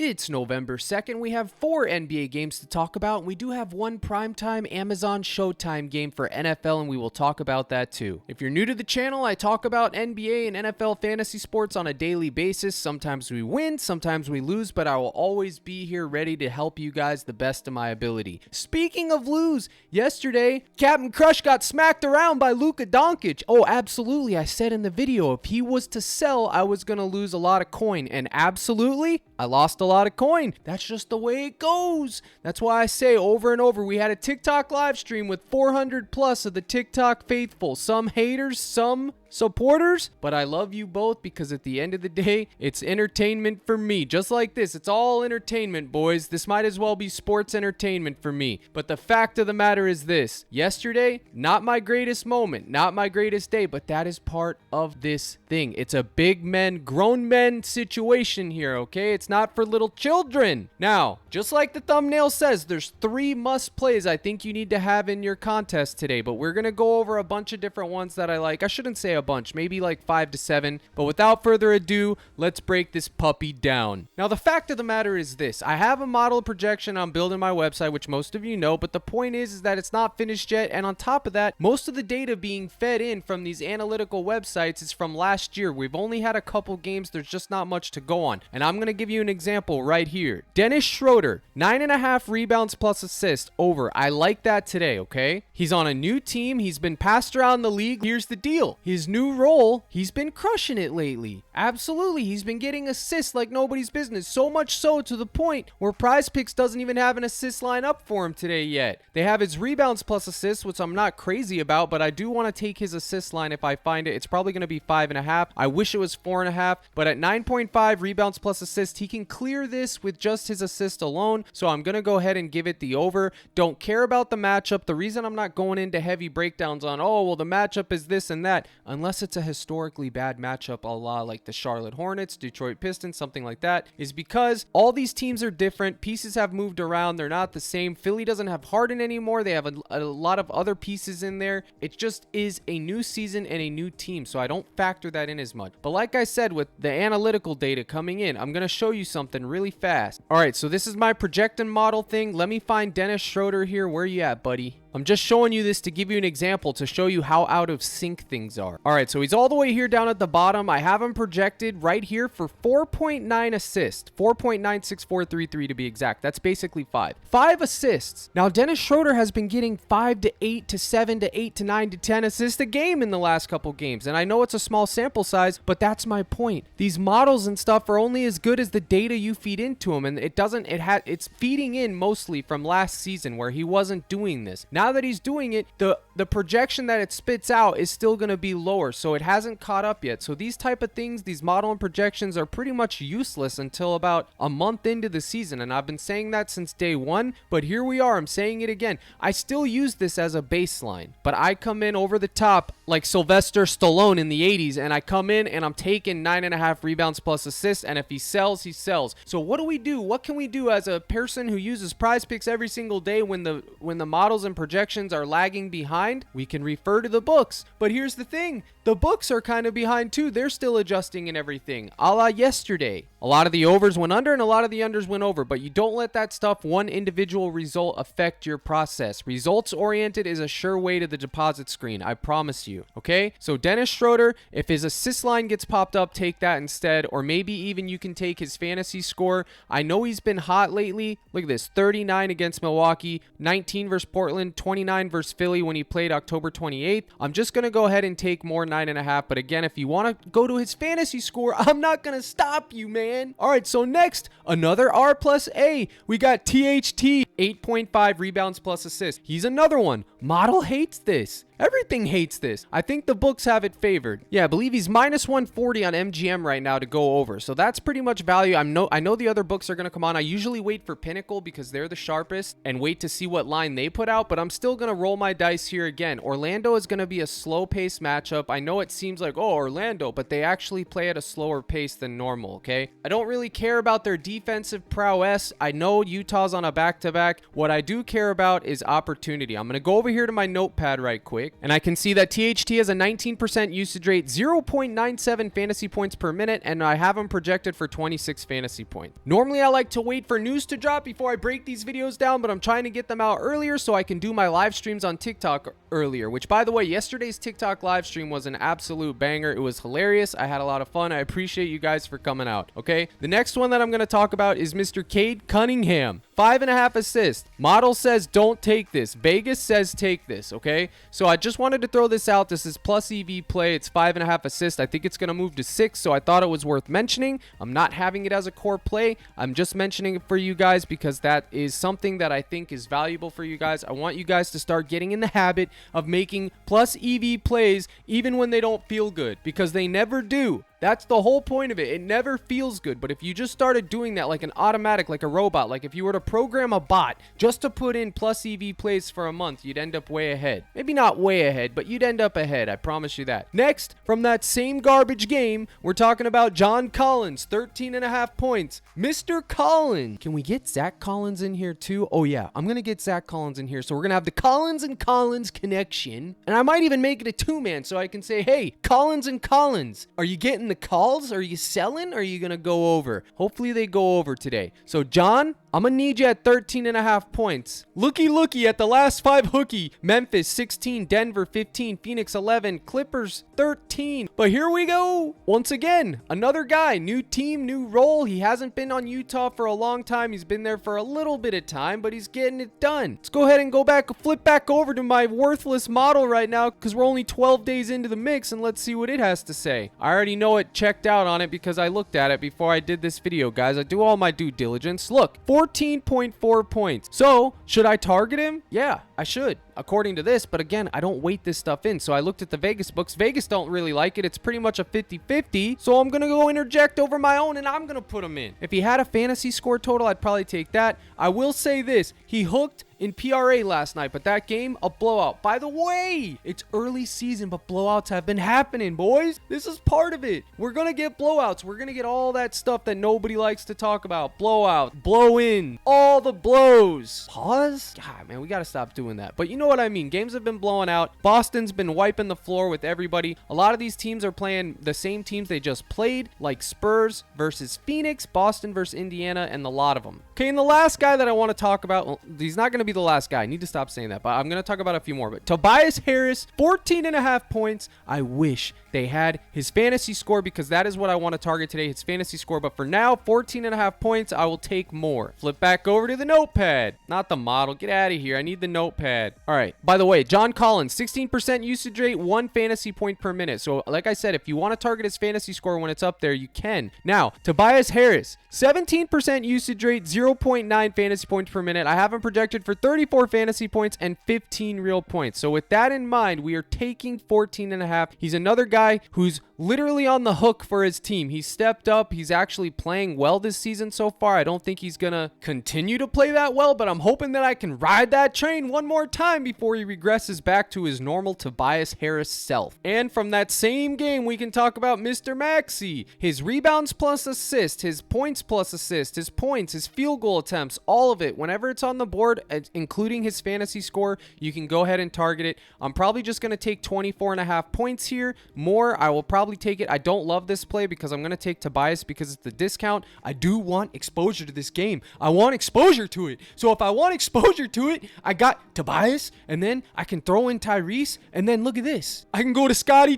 It's November 2nd. We have 4 NBA games to talk about, and we do have one primetime Amazon Showtime game for NFL, and we will talk about that too. If you're new to the channel, I talk about NBA and NFL fantasy sports on a daily basis. Sometimes we win, sometimes we lose, but I will always be here ready to help you guys the best of my ability. Speaking of lose, yesterday, Captain Crush got smacked around by Luka Doncic. Oh, absolutely. I said in the video, if he was to sell, I was going to lose a lot of coin, and absolutely, I lost a lot of coin. That's just the way it goes. That's why I say over and over, we had a TikTok live stream with 400 plus of the TikTok faithful. Some haters, some supporters, but I love you both because at the end of the day, it's entertainment for me. Just like this, it's all entertainment, boys. This might as well be sports entertainment for me. But the fact of the matter is this. Yesterday, not my greatest moment, not my greatest day, but that is part of this thing. It's a big men, grown men situation here, okay? It's not for little children. Now, just like the thumbnail says, there's 3 must plays I think you need to have in your contest today, but we're going to go over a bunch of different ones that I like. I shouldn't say a bunch, maybe like 5 to 7, but without further ado, let's break this puppy down. Now, the fact of the matter is this. I have a model projection I'm building my website, which most of you know, but the point is that it's not finished yet, and on top of that, most of the data being fed in from these analytical websites is from last year. We've only had a couple games. There's just not much to go on, and I'm going to give you an example right here. Dennis Schroeder, 9.5 rebounds plus assist over. I like that today, okay? He's on a new team. He's been passed around the league. Here's the deal. His new role, he's been crushing it lately. Absolutely. He's been getting assists like nobody's business. So much so to the point where PrizePicks doesn't even have an assist line up for him today yet. They have his rebounds plus assists, which I'm not crazy about, but I do want to take his assist line if I find it. It's probably going to be 5.5. I wish it was 4.5, but at 9.5 rebounds plus assist, he can clear this with just his assist alone. So I'm going to go ahead and give it the over. Don't care about the matchup. The reason I'm not going into heavy breakdowns on, oh, well, the matchup is this and that, unless it's a historically bad matchup a la like the Charlotte Hornets, Detroit Pistons, something like that, is because all these teams are different. Pieces have moved around. They're not the same. Philly doesn't have Harden anymore. They have a lot of other pieces in there. It just is a new season and a new team, so I don't factor that in as much. But like I said, with the analytical data coming in, I'm going to show you something really fast. All right, so this is my projecting model thing. Let me find Dennis Schroeder here. Where you at, buddy? I'm just showing you this to give you an example to show you how out of sync things are. All right, so he's all the way here down at the bottom. I have him projected right here for 4.9 assists, 4.96433 to be exact. That's basically 5 assists. Now, Dennis Schroeder has been getting 5 to 8 to 7 to 8 to 9 to 10 assists a game in the last couple games. And I know it's a small sample size, but that's my point. These models and stuff are only as good as the data you feed into them. And it's feeding in mostly from last season where he wasn't doing this. Now that he's doing it, the projection that it spits out is still going to be lower, so it hasn't caught up yet. So these type of things, these model and projections are pretty much useless until about a month into the season, and I've been saying that since day one, but here we are. I'm saying it again. I still use this as a baseline, but I come in over the top like Sylvester Stallone in the 80s, and I come in and I'm taking 9.5 rebounds plus assists, and if he sells, he sells. So what do we do? What can we do as a person who uses PrizePicks every single day when the models and projections are lagging behind? We can refer to the books. But here's the thing. The books are kind of behind too. They're still adjusting and everything. A la yesterday. A lot of the overs went under and a lot of the unders went over. But you don't let that stuff, one individual result, affect your process. Results oriented is a sure way to the deposit screen. I promise you. Okay? So Dennis Schroeder, if his assist line gets popped up, take that instead. Or maybe even you can take his fantasy score. I know he's been hot lately. Look at this. 39 against Milwaukee. 19 versus Portland. 29 versus Philly when he played October 28th. I'm just going to go ahead and take more 9.5. But again, if you want to go to his fantasy score, I'm not going to stop you, man. All right, so next, another R plus A. We got THT, 8.5 rebounds plus assists. He's another one. Model hates this. Everything hates this. I think the books have it favored. Yeah, I believe he's minus 140 on MGM right now to go over. So that's pretty much value. I know the other books are going to come on. I usually wait for Pinnacle because they're the sharpest and wait to see what line they put out, but I'm still going to roll my dice here again. Orlando is going to be a slow-paced matchup. I know it seems like, oh, Orlando, but they actually play at a slower pace than normal, okay? I don't really care about their defensive prowess. I know Utah's on a back-to-back. What I do care about is opportunity. I'm going to go over here to my notepad right quick. pick. And I can see that THT has a 19% usage rate, 0.97 fantasy points per minute, and I have him projected for 26 fantasy points. Normally, I like to wait for news to drop before I break these videos down, but I'm trying to get them out earlier so I can do my live streams on TikTok earlier, which, by the way, yesterday's TikTok live stream was an absolute banger. It was hilarious. I had a lot of fun. I appreciate you guys for coming out, okay? The next one that I'm going to talk about is Mr. Cade Cunningham. 5.5 assists. Model says don't take this. Vegas says take this, okay? So I just wanted to throw this out. This is plus EV play. It's 5.5 assists. I think it's going to move to 6, so I thought it was worth mentioning. I'm not having it as a core play. I'm just mentioning it for you guys because that is something that I think is valuable for you guys. I want you guys to start getting in the habit of making plus EV plays even when they don't feel good, because they never do. That's the whole point of it. It never feels good. But if you just started doing that like an automatic, like a robot, like if you were to program a bot just to put in plus EV plays for a month, you'd end up way ahead. Maybe not way ahead, but you'd end up ahead. I promise you that. Next, from that same garbage game, we're talking about John Collins, 13.5 points. Mr. Collins. Can we get Zach Collins in here too? Oh yeah, I'm going to get Zach Collins in here. So we're going to have the Collins and Collins connection. And I might even make it a two-man so I can say, hey, Collins and Collins, are you getting the calls? Are you selling? Or are you gonna go over? Hopefully they go over today. So John, I'm gonna need you at 13.5 points. Looky at the last 5 hooky. Memphis 16, Denver 15, Phoenix 11, Clippers 13. But here we go. Once again, another guy, new team, new role. He hasn't been on Utah for a long time. He's been there for a little bit of time, but he's getting it done. Let's go ahead and flip back over to my worthless model right now because we're only 12 days into the mix, and let's see what it has to say. I already know it checked out on it because I looked at it before I did this video, guys. I do all my due diligence. Look, 14.4 points. So should I target him? Yeah, I should, according to this. But again, I don't weight this stuff in. So I looked at the Vegas books. Vegas don't really like it. It's pretty much a 50-50. So I'm going to go interject over my own and I'm going to put him in. If he had a fantasy score total, I'd probably take that. I will say this. He hooked in PRA last night, but that game, a blowout. By the way, it's early season, but blowouts have been happening, boys. This is part of it. We're going to get blowouts. We're going to get all that stuff that nobody likes to talk about. Blowout, blow in, all the blows. Pause? God, man, we got to stop doing that. But you know what I mean. Games have been blowing out. Boston's been wiping the floor with everybody. A lot of these teams are playing the same teams they just played, like Spurs versus Phoenix, Boston versus Indiana, and a lot of them. Okay, and the last guy that I want to talk about, well, he's not going to be the last guy. I need to stop saying that, but I'm going to talk about a few more. But Tobias Harris, 14.5 points. I wish they had his fantasy score because that is what I want to target today, his fantasy score. But for now, 14.5 points. I will take more. Flip back over to the notepad, not the model. Get out of here. I need the notepad. All right. By the way, John Collins, 16% usage rate, 1 fantasy point per minute. So like I said, if you want to target his fantasy score when it's up there, you can. Now, Tobias Harris, 17% usage rate, 0.9 fantasy points per minute. I have him projected for 34 fantasy points and 15 real points. So with that in mind, we are taking 14.5. He's another guy who's literally on the hook for his team. He stepped up. He's actually playing well this season so far. I don't think he's going to continue to play that well, but I'm hoping that I can ride that train one more time before he regresses back to his normal Tobias Harris self. And from that same game, we can talk about Mr. Maxey. His rebounds plus assist, his points plus assist, his points, his field goal attempts, all of it. Whenever it's on the board, including his fantasy score, you can go ahead and target it. I'm probably just going to take 24.5 points here. More, I will probably take it. I don't love this play because I'm going to take Tobias because it's the discount. I do want exposure to this game. I want exposure to it. So if I want exposure to it, I got Tobias, and then I can throw in Tyrese, and then look at this. I can go to Scotty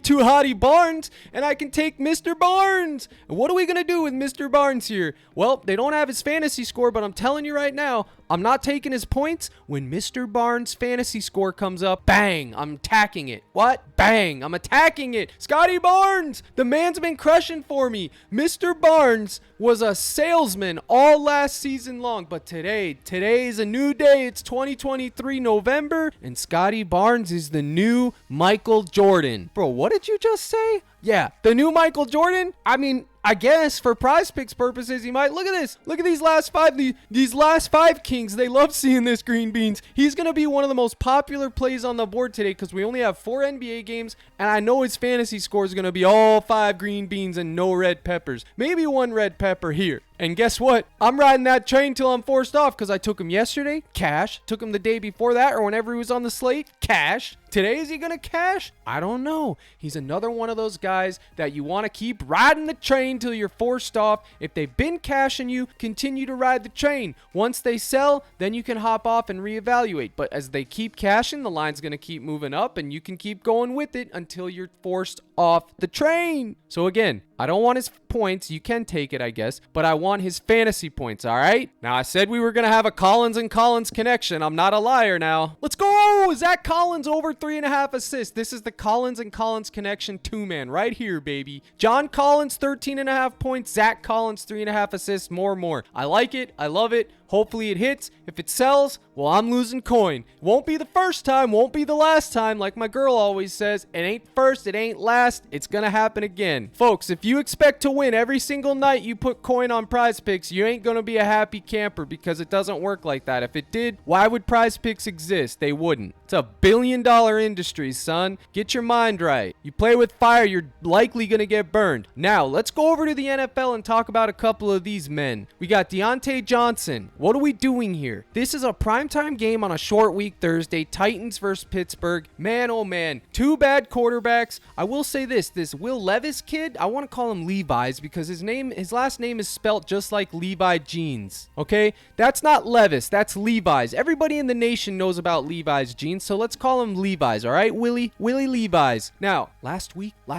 Barnes, and I can take Mr. Barnes. And what are we going to do with Mr. Barnes here? Well, they don't have his fantasy score, but I'm telling you right now, I'm not taking his points. When Mr. Barnes' fantasy score comes up, bang, I'm attacking it. What? Bang, I'm attacking it. Scotty Barnes, the man's been crushing for me. Mr. Barnes was a salesman all last season long, but today is a new day. It's 2023 November, and Scotty Barnes is the new Michael Jordan. Bro, what did you just say? Yeah, the new Michael Jordan? I mean, I guess for PrizePicks purposes, he might. Look at this. Look at these last 5. These last 5 kings. They love seeing this, green beans. He's going to be one of the most popular plays on the board today because we only have 4 NBA games, and I know his fantasy score is going to be all 5 green beans and no red peppers. Maybe 1 red pepper here And guess what? I'm riding that train till I'm forced off because I took him yesterday, cash. Took him the day before that or whenever he was on the slate, cash. Today, is he going to cash? I don't know. He's another one of those guys that you want to keep riding the train till you're forced off. If they've been cashing you, continue to ride the train. Once they sell, then you can hop off and reevaluate. But as they keep cashing, the line's going to keep moving up and you can keep going with it until you're forced off the train. So again, I don't want his points. You can take it, I guess, but I want his fantasy points, all right? Now, I said we were going to have a Collins and Collins connection. I'm not a liar now. Let's go! Zach Collins over 3.5 assists. This is the Collins and Collins connection 2-man right here, baby. John Collins, 13.5 points. Zach Collins, 3.5 assists. More. I like it. I love it. Hopefully it hits. If it sells, well, I'm losing coin. Won't be the first time, won't be the last time. Like my girl always says, it ain't first, it ain't last. It's gonna happen again. Folks, if you expect to win every single night you put coin on PrizePicks, you ain't gonna be a happy camper because it doesn't work like that. If it did, why would PrizePicks exist? They wouldn't. It's a billion-dollar industry, son. Get your mind right. You play with fire, you're likely gonna get burned. Now, let's go over to the NFL and talk about a couple of these men. We got Deontay Johnson. What are we doing here? This is a primetime game on a short week Thursday. Titans versus Pittsburgh. Man, oh man. Two bad quarterbacks. I will say this Will Levis kid, I want to call him Levi's because his last name is spelt just like Levi jeans. Okay? That's not Levis. That's Levi's. Everybody in the nation knows about Levi's jeans, so let's call him Levi's, all right? Willie Levi's. Now, last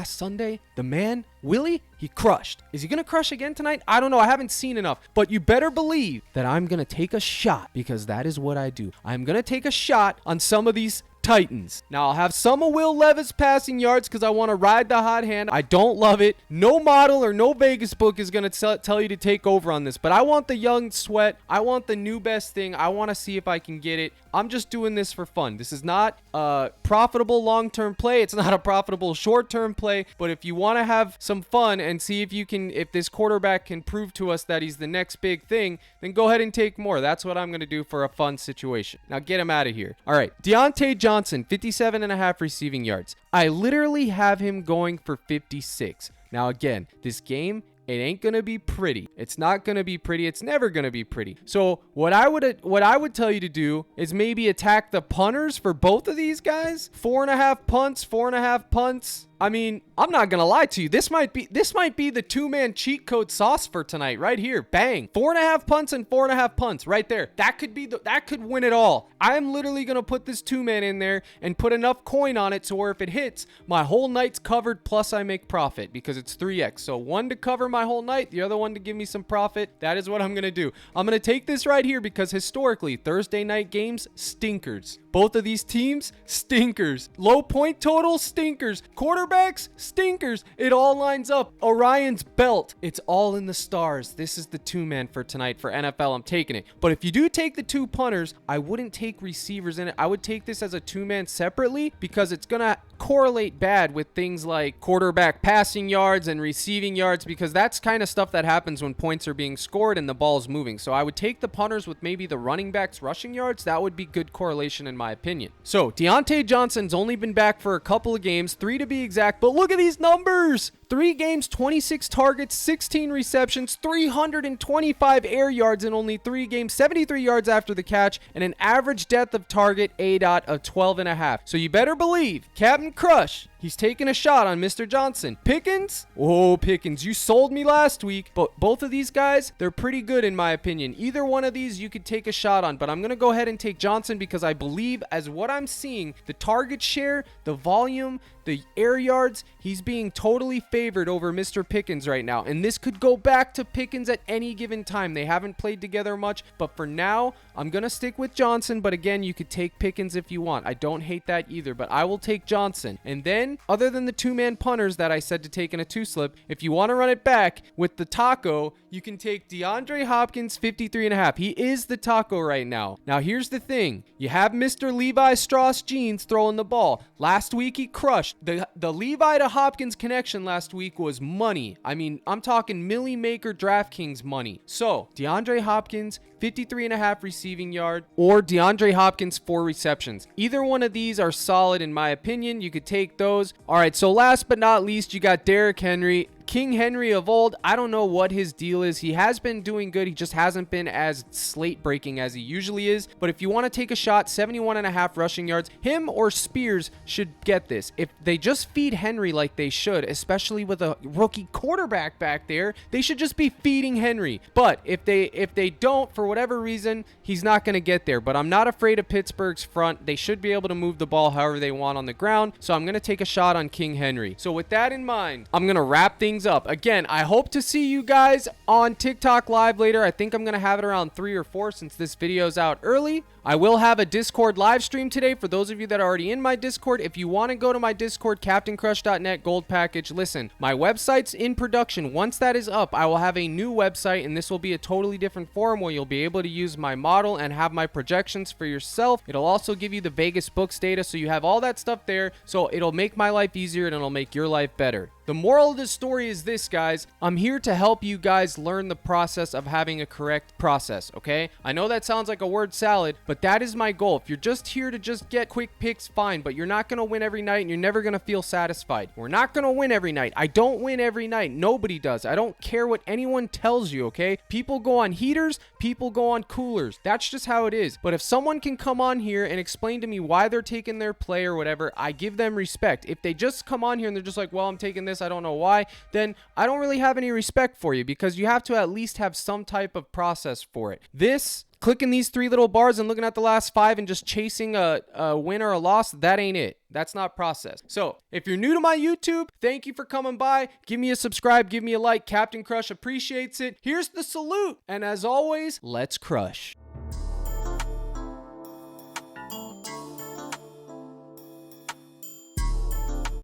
Sunday, the man, Willie, he crushed. Is he going to crush again tonight? I don't know. I haven't seen enough. But you better believe that I'm going to take a shot because that is what I do. I'm going to take a shot on some of these Titans. Now, I'll have some of Will Levis passing yards because I want to ride the hot hand. I don't love it. No model or no Vegas book is going to tell you to take over on this. But I want the young sweat. I want the new best thing. I want to see if I can get it. I'm just doing this for fun. This is not a profitable long-term play. It's not a profitable short-term play. But if you want to have some fun and see if this quarterback can prove to us that he's the next big thing, then go ahead and take more. That's what I'm going to do for a fun situation. Now get him out of here. All right. Deontay Johnson, 57.5 receiving yards. I literally have him going for 56. Now again, this game, it ain't gonna be pretty. It's not gonna be pretty. It's never gonna be pretty. So what I would tell you to do is maybe attack the punters for both of these guys. 4.5 punts. I mean, I'm not gonna lie to you. This might be the 2-man cheat code sauce for tonight, right here. Bang, 4.5 punts and 4.5 punts, right there. That could win it all. I'm literally gonna put this 2-man in there and put enough coin on it so where if it hits, my whole night's covered. Plus, I make profit because it's 3x. So one to cover my whole night, the other one to give me some profit. That is what I'm gonna do. I'm gonna take this right here because historically, Thursday night games stinkers. Both of these teams, stinkers. Low point total, stinkers. Quarterbacks, stinkers. It all lines up. Orion's belt. It's all in the stars. This is the 2-man for tonight for NFL. I'm taking it. But if you do take the 2 punters, I wouldn't take receivers in it. I would take this as a 2-man separately because it's going to correlate bad with things like quarterback passing yards and receiving yards because that's kind of stuff that happens when points are being scored and the ball's moving. So I would take the punters with maybe the running backs rushing yards. That would be good correlation in my opinion. So Deontay Johnson's only been back for a couple of games, 3 to be exact, but look at these numbers. 3 games, 26 targets, 16 receptions, 325 air yards in only 3 games, 73 yards after the catch, and an average depth of target ADOT of 12.5. So you better believe Captain Crush, he's taking a shot on Mr. Johnson. Pickens? Oh, Pickens, you sold me last week. But both of these guys, they're pretty good in my opinion. Either one of these you could take a shot on, but I'm going to go ahead and take Johnson because I believe as what I'm seeing, the target share, the volume, the air yards, he's being totally favored over Mr. Pickens right now. And this could go back to Pickens at any given time. They haven't played together much, but for now, I'm going to stick with Johnson. But again, you could take Pickens if you want. I don't hate that either, but I will take Johnson. And then, other than the 2-man punters that I said to take in a 2-slip, if you want to run it back with the taco, you can take DeAndre Hopkins, 53.5. He is the taco right now. Now, here's the thing. You have Mr. Levi Strauss jeans throwing the ball. Last week, he crushed. The Levi to Hopkins connection last week was money. I mean, I'm talking Millie Maker DraftKings money. So, DeAndre Hopkins, 53.5 receiving yard, or DeAndre Hopkins, 4 receptions. Either one of these are solid in my opinion. You could take those. All right, so last but not least, you got Derrick Henry. King Henry of old, I don't know what his deal is. He has been doing good. He just hasn't been as slate breaking as he usually is. But if you want to take a shot, 71.5 rushing yards, him or Spears should get this. If they just feed Henry like they should, especially with a rookie quarterback back there, they should just be feeding Henry. But if they don't, for whatever reason, he's not going to get there. But I'm not afraid of Pittsburgh's front. They should be able to move the ball however they want on the ground. So I'm going to take a shot on King Henry. So with that in mind, I'm going to wrap things up. Again, I hope to see you guys on TikTok live later. I think I'm going to have it around 3 or 4 since this video's out early. I will have a Discord live stream today for those of you that are already in my Discord. If you want to go to my Discord, CaptainCrush.net gold package, listen, my website's in production. Once that is up, I will have a new website, and this will be a totally different forum where you'll be able to use my model and have my projections for yourself. It'll also give you the Vegas books data, so you have all that stuff there. So it'll make my life easier and it'll make your life better. The moral of the story is this, guys. I'm here to help you guys learn the process of having a correct process, okay? I know that sounds like a word salad, but that is my goal. If you're just here to just get quick picks, fine, but you're not going to win every night and you're never going to feel satisfied. We're not going to win every night. I don't win every night. Nobody does. I don't care what anyone tells you, okay? People go on heaters, people go on coolers. That's just how it is. But if someone can come on here and explain to me why they're taking their play or whatever, I give them respect. If they just come on here and they're just like, well, I'm taking this, I don't know why, then I don't really have any respect for you, because you have to at least have some type of process for it. Clicking these 3 little bars and looking at the last 5 and just chasing a win or a loss, that ain't it. That's not process. So if you're new to my YouTube, thank you for coming by. Give me a subscribe, give me a like. Captain Crush appreciates it. Here's the salute. And as always, let's crush.